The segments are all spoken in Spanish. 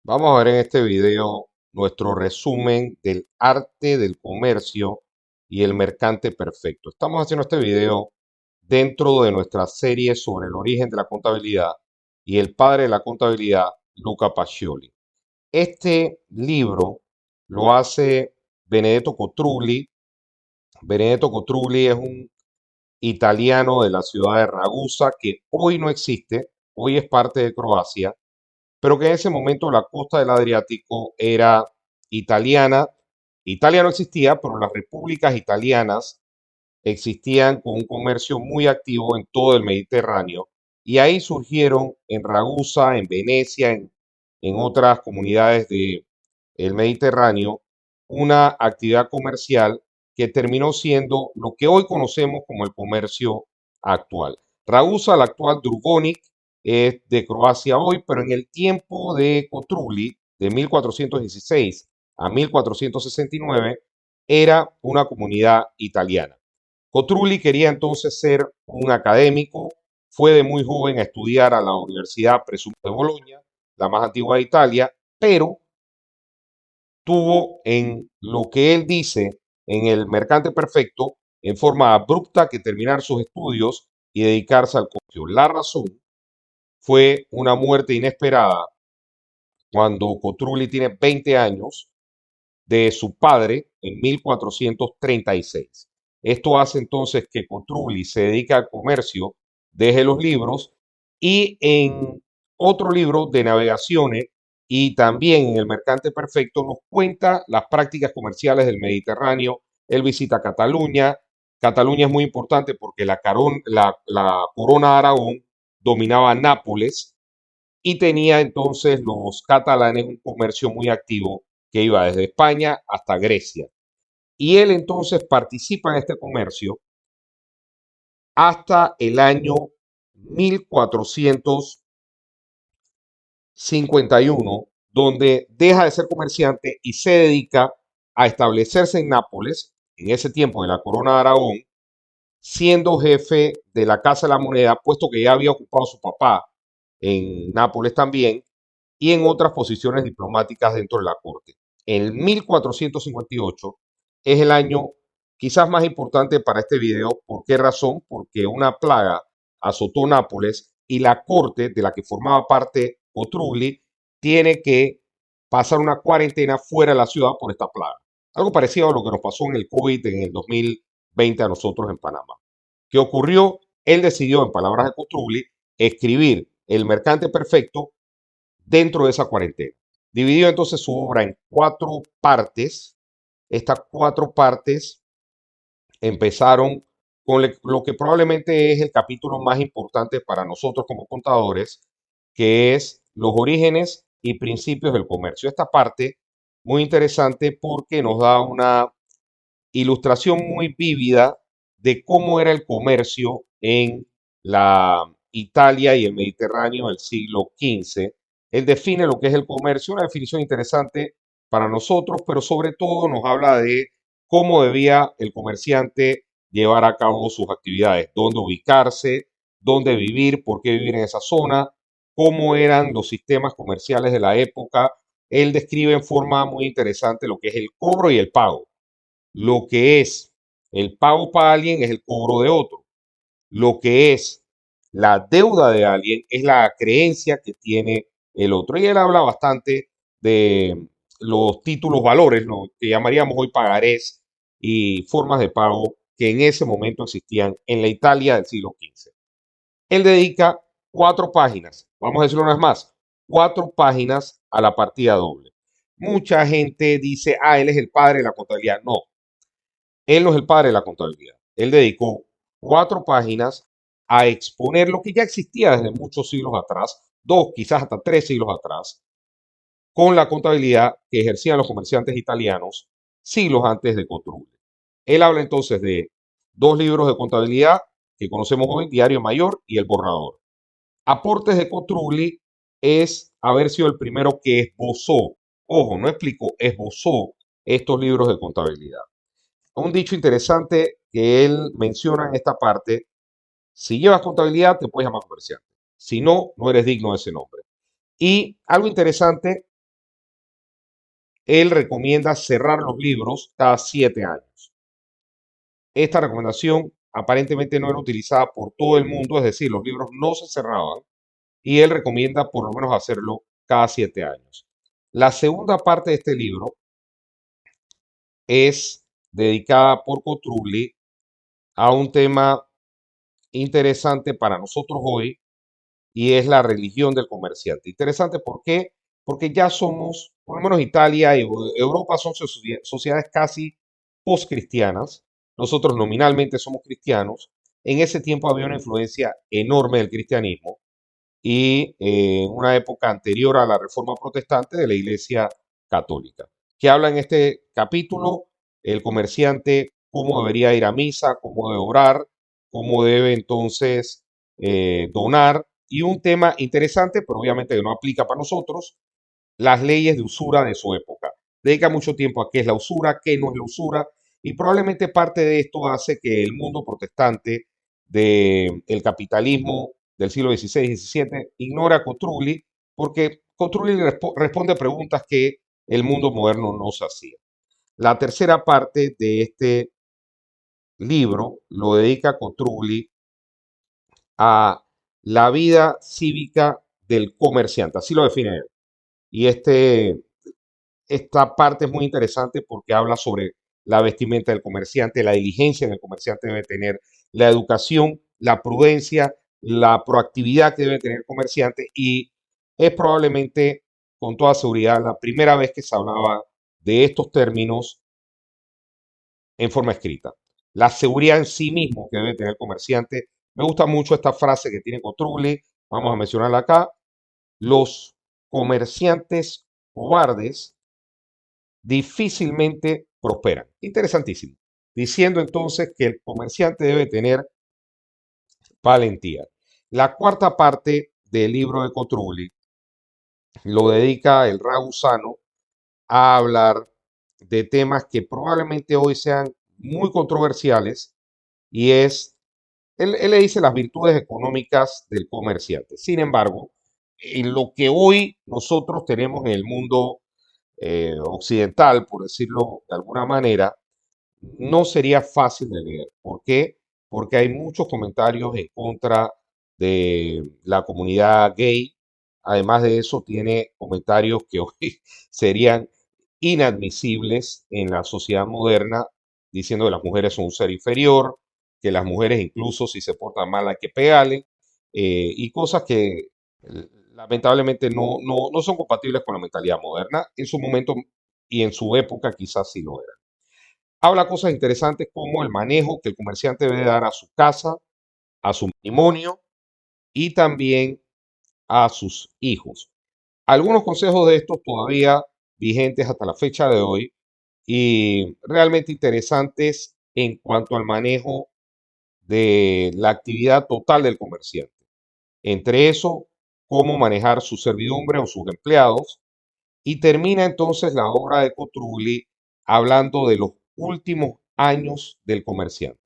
Vamos a ver en este video nuestro resumen del arte del comercio y el mercante perfecto. Estamos haciendo este video dentro de nuestra serie sobre el origen de la contabilidad y el padre de la contabilidad, Luca Pacioli. Este libro lo hace Benedetto Cotrugli. Benedetto Cotrugli es un italiano de la ciudad de Ragusa que hoy no existe, hoy es parte de Croacia, pero que en ese momento la costa del Adriático era italiana. Italia no existía, pero las repúblicas italianas existían con un comercio muy activo en todo el Mediterráneo y ahí surgieron en Ragusa, en Venecia, en otras comunidades del Mediterráneo, una actividad comercial que terminó siendo lo que hoy conocemos como el comercio actual. Ragusa, la actual Dubrovnik, es de Croacia hoy, pero en el tiempo de Cotrugli, de 1416 a 1469, era una comunidad italiana. Cotrugli quería entonces ser un académico, fue de muy joven a estudiar a la Universidad Presumo de Bolonia, la más antigua de Italia, pero tuvo en lo que él dice en el Mercante Perfecto, en forma abrupta, que terminar sus estudios y dedicarse al comercio. La razón fue una muerte inesperada cuando Cotrugli tiene 20 años de su padre en 1436. Esto hace entonces que Cotrugli se dedique al comercio, deje los libros y en otro libro de navegaciones y también en el Mercante Perfecto nos cuenta las prácticas comerciales del Mediterráneo. Él visita Cataluña. Cataluña es muy importante porque la corona de Aragón dominaba Nápoles y tenía entonces los catalanes un comercio muy activo que iba desde España hasta Grecia. Y él entonces participa en este comercio hasta el año 1451, donde deja de ser comerciante y se dedica a establecerse en Nápoles, en ese tiempo de la corona de Aragón, siendo jefe de la Casa de la Moneda, puesto que ya había ocupado su papá en Nápoles también, y en otras posiciones diplomáticas dentro de la corte. En 1458 es el año quizás más importante para este video. ¿Por qué razón? Porque una plaga azotó Nápoles y la corte de la que formaba parte Cotrugli tiene que pasar una cuarentena fuera de la ciudad por esta plaga. Algo parecido a lo que nos pasó en el COVID en el 2020 a nosotros en Panamá. ¿Qué ocurrió? Él decidió, en palabras de Cotrugli, escribir El Mercante Perfecto dentro de esa cuarentena. Dividió entonces su obra en 4 partes. Estas 4 partes empezaron con lo que probablemente es el capítulo más importante para nosotros como contadores, que es los orígenes y principios del comercio. Esta parte muy interesante porque nos da una ilustración muy vívida de cómo era el comercio en la Italia y el Mediterráneo del siglo XV. Él define lo que es el comercio, una definición interesante para nosotros, pero sobre todo nos habla de cómo debía el comerciante llevar a cabo sus actividades, dónde ubicarse, dónde vivir, por qué vivir en esa zona, cómo eran los sistemas comerciales de la época. Él describe en forma muy interesante lo que es el cobro y el pago. Lo que es el pago para alguien es el cobro de otro. Lo que es la deuda de alguien es la creencia que tiene el otro. Y él habla bastante de los títulos valores, lo que llamaríamos hoy pagarés y formas de pago que en ese momento existían en la Italia del siglo XV. Él dedica 4 páginas, vamos a decirlo una vez más, 4 páginas a la partida doble. Mucha gente dice, él es el padre de la contabilidad. No, él no es el padre de la contabilidad. Él dedicó 4 páginas a exponer lo que ya existía desde muchos siglos atrás, 2, quizás hasta 3 siglos atrás, con la contabilidad que ejercían los comerciantes italianos siglos antes de Cotrugli. Él habla entonces de 2 libros de contabilidad que conocemos hoy, Diario Mayor y El Borrador. Aportes de Cotrugli es haber sido el primero que esbozó, ojo, no explicó, esbozó estos libros de contabilidad. Un dicho interesante que él menciona en esta parte: si llevas contabilidad te puedes llamar comerciante, si no, no eres digno de ese nombre. Y algo interesante él recomienda cerrar los libros cada 7 años. Esta recomendación aparentemente no era utilizada por todo el mundo, es decir, los libros no se cerraban y él recomienda por lo menos hacerlo cada 7 años. La segunda parte de este libro es dedicada por Cotrubli a un tema interesante para nosotros hoy y es la religión del comerciante. Interesante, ¿por qué? Porque ya somos, por lo menos Italia y Europa son sociedades casi post-cristianas. Nosotros nominalmente somos cristianos. En ese tiempo había una influencia enorme del cristianismo y en una época anterior a la Reforma Protestante de la Iglesia Católica, que habla en este capítulo el comerciante cómo debería ir a misa, cómo debe orar, cómo debe entonces donar, y un tema interesante, pero obviamente que no aplica para nosotros, las leyes de usura de su época. Dedica mucho tiempo a qué es la usura, qué no es la usura, y probablemente parte de esto hace que el mundo protestante del capitalismo del siglo XVI y XVII ignora a Cotrubli, porque Cotrubli responde a preguntas que el mundo moderno no se hacía. La tercera parte de este libro lo dedica Cotrubli a la vida cívica del comerciante, así lo define él. Y esta parte es muy interesante porque habla sobre la vestimenta del comerciante, la diligencia que el comerciante debe tener, la educación, la prudencia, la proactividad que debe tener el comerciante, y es probablemente, con toda seguridad, la primera vez que se hablaba de estos términos en forma escrita. La seguridad en sí mismo que debe tener el comerciante. Me gusta mucho esta frase que tiene Cotrubli, vamos a mencionarla acá. Los comerciantes cobardes difícilmente prosperan. Interesantísimo. Diciendo entonces que el comerciante debe tener valentía. La cuarta parte del libro de Cotrubli lo dedica el Ragusano a hablar de temas que probablemente hoy sean muy controversiales, y es, él le dice las virtudes económicas del comerciante. Sin embargo, en lo que hoy nosotros tenemos en el mundo occidental, por decirlo de alguna manera, no sería fácil de leer. ¿Por qué? Porque hay muchos comentarios en contra de la comunidad gay. Además de eso, tiene comentarios que hoy serían inadmisibles en la sociedad moderna, diciendo que las mujeres son un ser inferior, que las mujeres incluso si se portan mal hay que pegarle, y cosas que lamentablemente no son compatibles con la mentalidad moderna. En su momento y en su época quizás sí lo eran. Habla cosas interesantes como el manejo que el comerciante debe dar a su casa, a su matrimonio y también a sus hijos. Algunos consejos de estos todavía vigentes hasta la fecha de hoy y realmente interesantes en cuanto al manejo de la actividad total del comerciante. Entre eso, cómo manejar su servidumbre o sus empleados. Y termina entonces la obra de Cotrubli hablando de los últimos años del comerciante.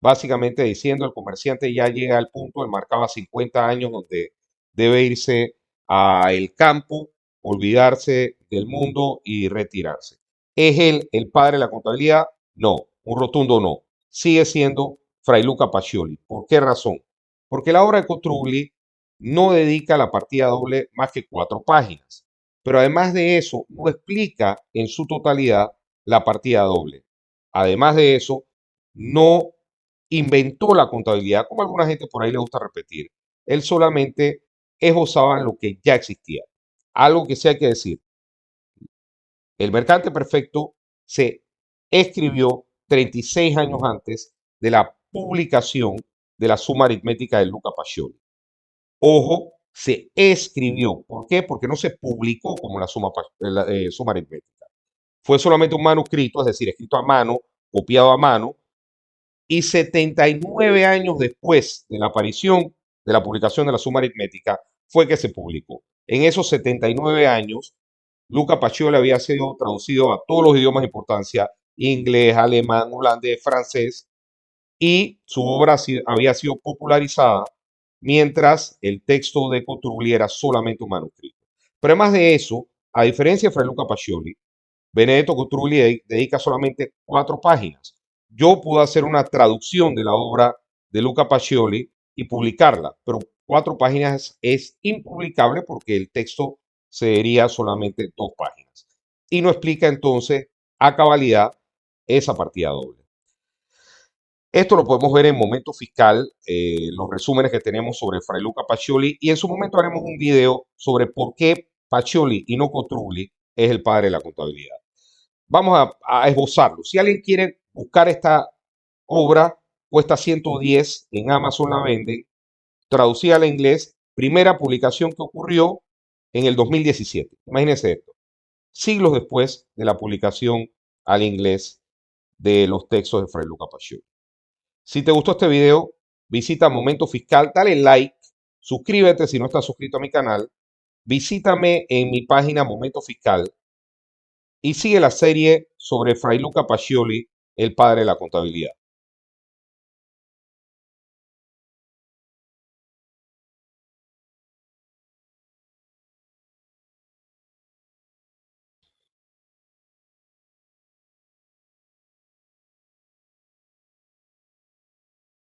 Básicamente diciendo el comerciante ya llega al punto, él marcaba 50 años donde debe irse al campo, olvidarse del mundo y retirarse. ¿Es él el padre de la contabilidad? No, un rotundo no. Sigue siendo Fray Luca Pacioli. ¿Por qué razón? Porque la obra de Cotrubli no dedica la partida doble más que 4 páginas. Pero además de eso, no explica en su totalidad la partida doble. Además de eso, no inventó la contabilidad, como alguna gente por ahí le gusta repetir. Él solamente esbozaba lo que ya existía. Algo que sí hay que decir. El Mercante Perfecto se escribió 36 años antes de la publicación de la suma aritmética de Luca Pacioli. Ojo, se escribió. ¿Por qué? Porque no se publicó como la suma aritmética. Fue solamente un manuscrito, es decir, escrito a mano, copiado a mano, y 79 años después de la aparición de la publicación de la suma aritmética fue que se publicó. En esos 79 años, Luca Pacioli había sido traducido a todos los idiomas de importancia: inglés, alemán, holandés, francés, y su obra había sido popularizada, mientras el texto de Cotrubli era solamente un manuscrito. Pero además de eso, a diferencia de Fray Luca Pacioli, Benedetto Cotrugli dedica solamente 4 páginas. Yo puedo hacer una traducción de la obra de Luca Pacioli y publicarla, pero 4 páginas es impublicable porque el texto sería solamente 2 páginas. Y no explica entonces a cabalidad esa partida doble. Esto lo podemos ver en Momento Fiscal, los resúmenes que tenemos sobre Fray Luca Pacioli, y en su momento haremos un video sobre por qué Pacioli y no Cotrugli es el padre de la contabilidad. Vamos a esbozarlo. Si alguien quiere buscar esta obra, cuesta 110, en Amazon la venden, traducida al inglés, primera publicación que ocurrió en el 2017. Imagínense esto, siglos después de la publicación al inglés de los textos de Fray Luca Pacioli. Si te gustó este video, visita Momento Fiscal, dale like, suscríbete si no estás suscrito a mi canal, visítame en mi página Momento Fiscal y sigue la serie sobre Fray Luca Pacioli, el padre de la contabilidad.